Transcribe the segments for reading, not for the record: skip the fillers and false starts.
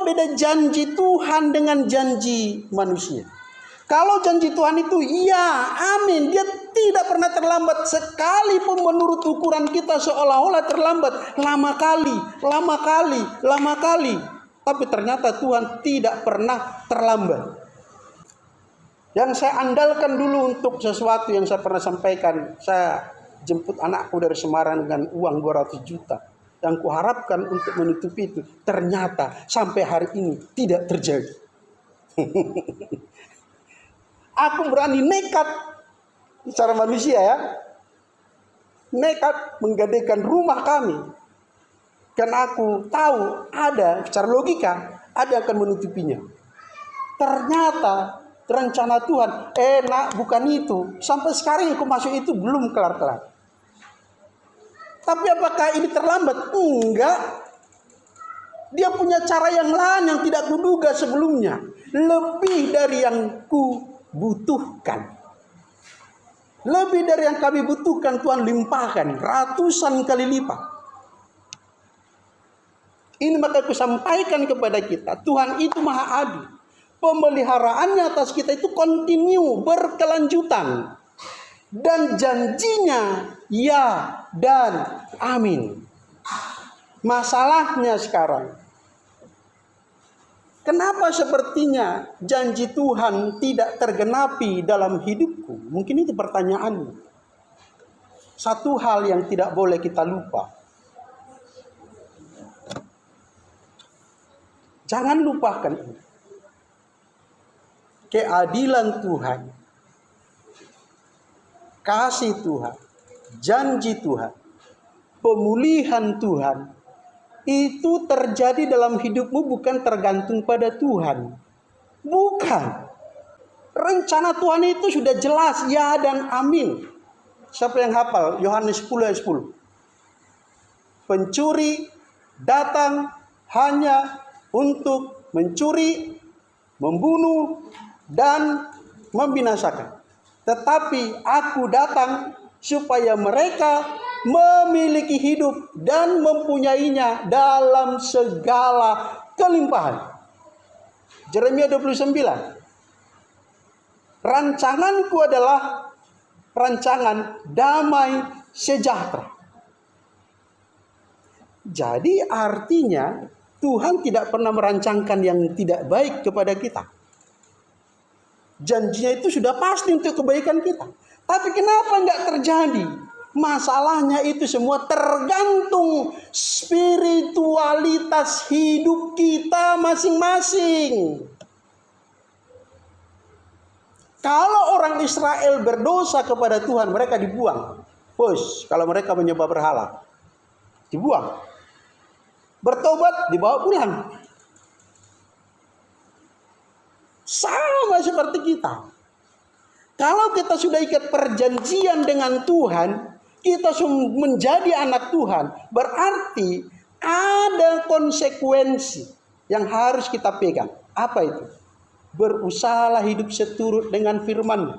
Apa beda janji Tuhan dengan janji manusia? Kalau janji Tuhan itu iya, amin, dia tidak pernah terlambat. Sekalipun menurut ukuran kita seolah-olah terlambat, lama kali. Tapi ternyata Tuhan tidak pernah terlambat. Yang saya andalkan dulu untuk sesuatu yang saya pernah sampaikan, saya jemput anakku dari Semarang dengan uang 200 juta. Yang kuharapkan untuk menutupi itu, ternyata sampai hari ini tidak terjadi. Aku berani nekat, secara manusia ya, nekat menggadaikan rumah kami. Karena aku tahu ada, secara logika, ada akan menutupinya. Ternyata rencana Tuhan, bukan itu. Sampai sekarang aku masuk itu belum kelar-kelar. Tapi apakah ini terlambat? Enggak. Dia punya cara yang lain yang tidak kuduga sebelumnya. Lebih dari yang butuhkan. Lebih dari yang kami butuhkan Tuhan limpahkan ratusan kali lipat. Ini maka aku sampaikan kepada kita, Tuhan itu maha adil. Pemeliharaannya atas kita itu kontinu, berkelanjutan. Dan janjinya ya dan amin. Masalahnya sekarang, kenapa sepertinya janji Tuhan tidak tergenapi dalam hidupku? Mungkin itu pertanyaannya. Satu hal yang tidak boleh kita lupa. Jangan lupakan ini. Keadilan Tuhan, kasih Tuhan, janji Tuhan, pemulihan Tuhan, itu terjadi dalam hidupmu bukan tergantung pada Tuhan. Bukan. Rencana Tuhan itu sudah jelas, ya dan amin. Siapa yang hafal? Yohanes 10 ayat 10. Pencuri datang hanya untuk mencuri, membunuh, dan membinasakan. Tetapi aku datang supaya mereka memiliki hidup dan mempunyainya dalam segala kelimpahan. Yeremia 29. Rancanganku adalah rancangan damai sejahtera. Jadi artinya Tuhan tidak pernah merancangkan yang tidak baik kepada kita. Janjinya itu sudah pasti untuk kebaikan kita. Tapi kenapa enggak terjadi? Masalahnya itu semua tergantung spiritualitas hidup kita masing-masing. Kalau orang Israel berdosa kepada Tuhan, mereka dibuang. Kalau mereka menyembah berhala, dibuang. Bertobat, dibawa pulang. Sama seperti kita. Kalau kita sudah ikat perjanjian dengan Tuhan, kita menjadi anak Tuhan, berarti ada konsekuensi yang harus kita pegang. Apa itu? Berusahalah hidup seturut dengan firman.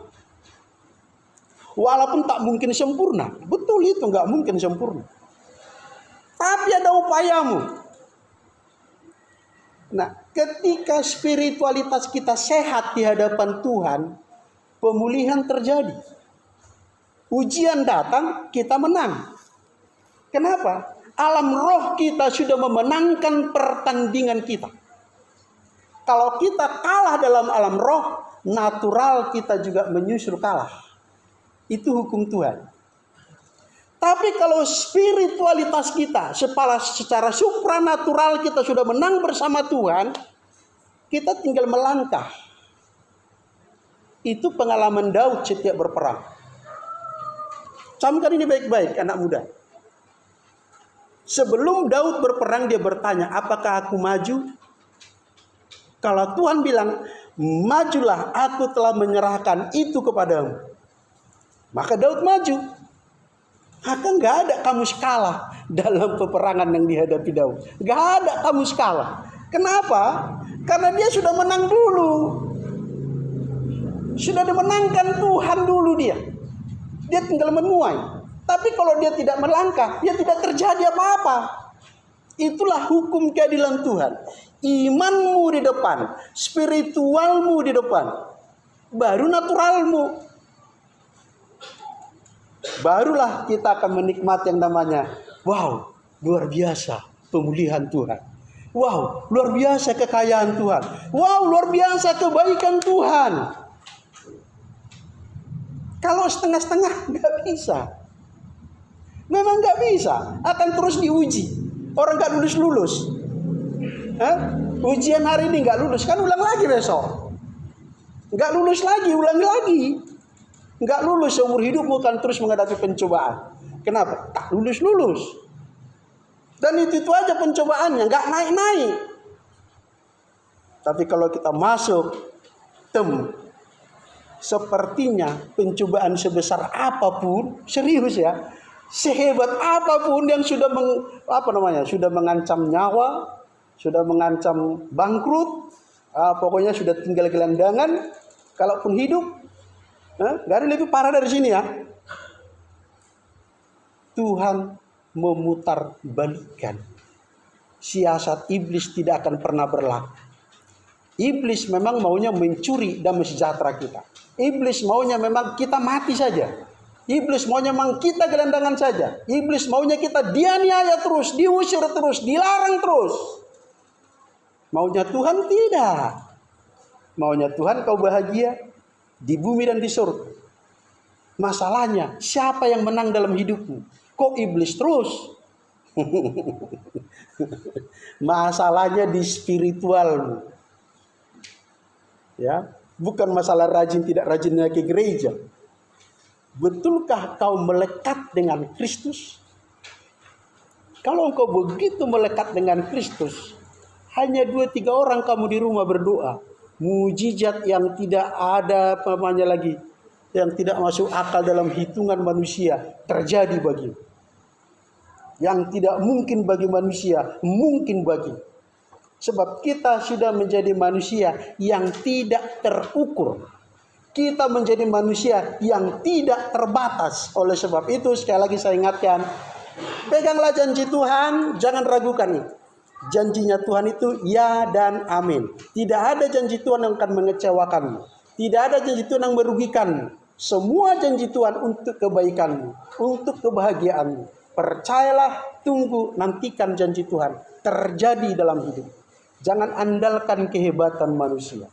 Walaupun tak mungkin sempurna. Betul itu, nggak mungkin sempurna. Tapi ada upayamu. Nah, ketika spiritualitas kita sehat di hadapan Tuhan, pemulihan terjadi. Ujian datang, kita menang. Kenapa? Alam roh kita sudah memenangkan pertandingan kita. Kalau kita kalah dalam alam roh, natural kita juga menyusul kalah. Itu hukum Tuhan. Tapi kalau spiritualitas kita secara supranatural kita sudah menang bersama Tuhan, kita tinggal melangkah. Itu pengalaman Daud setiap berperang. Camkan ini baik-baik anak muda. Sebelum Daud berperang dia bertanya, apakah aku maju? Kalau Tuhan bilang, majulah, aku telah menyerahkan itu kepadamu. Maka Daud maju. Maka nggak ada kamus kalah dalam peperangan yang dihadapi Daud. Nggak ada kamus kalah. Kenapa? Karena dia sudah menang dulu. Sudah dimenangkan Tuhan dulu dia. Dia tinggal menuai. Tapi kalau dia tidak melangkah, dia tidak terjadi apa-apa. Itulah hukum keadilan Tuhan. Imanmu di depan, spiritualmu di depan, baru naturalmu. Barulah kita akan menikmati yang namanya, wow, luar biasa pemulihan Tuhan. Wow, luar biasa kekayaan Tuhan. Wow, luar biasa kebaikan Tuhan. Kalau setengah-setengah nggak bisa. Memang nggak bisa. Akan terus diuji. Orang nggak lulus-lulus. Ujian hari ini nggak lulus, kan ulang lagi besok. Nggak lulus lagi, ulang lagi. Nggak lulus seumur hidupmu kan terus menghadapi pencobaan. Kenapa? Tak lulus-lulus. Dan itu aja pencobaannya, nggak naik-naik. Tapi kalau kita masuk, sepertinya pencobaan sebesar apapun, serius ya, sehebat apapun yang sudah sudah mengancam nyawa, sudah mengancam bangkrut, pokoknya sudah tinggal gelandangan, kalaupun hidup, nggak ada lebih parah dari sini ya. Tuhan memutar balikan. Siasat iblis tidak akan pernah berlaku. Iblis memang maunya mencuri damai sejahtera kita. Iblis maunya memang kita mati saja. Iblis maunya memang kita gelandangan saja. Iblis maunya kita dianiaya terus, diusir terus, dilarang terus. Maunya Tuhan tidak. Maunya Tuhan kau bahagia di bumi dan di surga. Masalahnya, siapa yang menang dalam hidupmu? Kok iblis terus? Masalahnya di spiritualmu. Ya, bukan masalah rajin tidak rajinnya ke gereja. Betulkah kau melekat dengan Kristus? Kalau engkau begitu melekat dengan Kristus, hanya 2-3 orang kamu di rumah berdoa, mujizat yang tidak ada lagi, yang tidak masuk akal dalam hitungan manusia terjadi bagimu. Yang tidak mungkin bagi manusia, mungkin bagi. Sebab kita sudah menjadi manusia yang tidak terukur. Kita menjadi manusia yang tidak terbatas. Oleh sebab itu sekali lagi saya ingatkan, peganglah janji Tuhan, jangan ragukan itu. Janjinya Tuhan itu ya dan amin. Tidak ada janji Tuhan yang akan mengecewakanmu. Tidak ada janji Tuhan yang merugikanmu. Semua janji Tuhan untuk kebaikanmu, untuk kebahagiaanmu. Percayalah, tunggu, nantikan janji Tuhan terjadi dalam hidup. Jangan andalkan kehebatan manusia.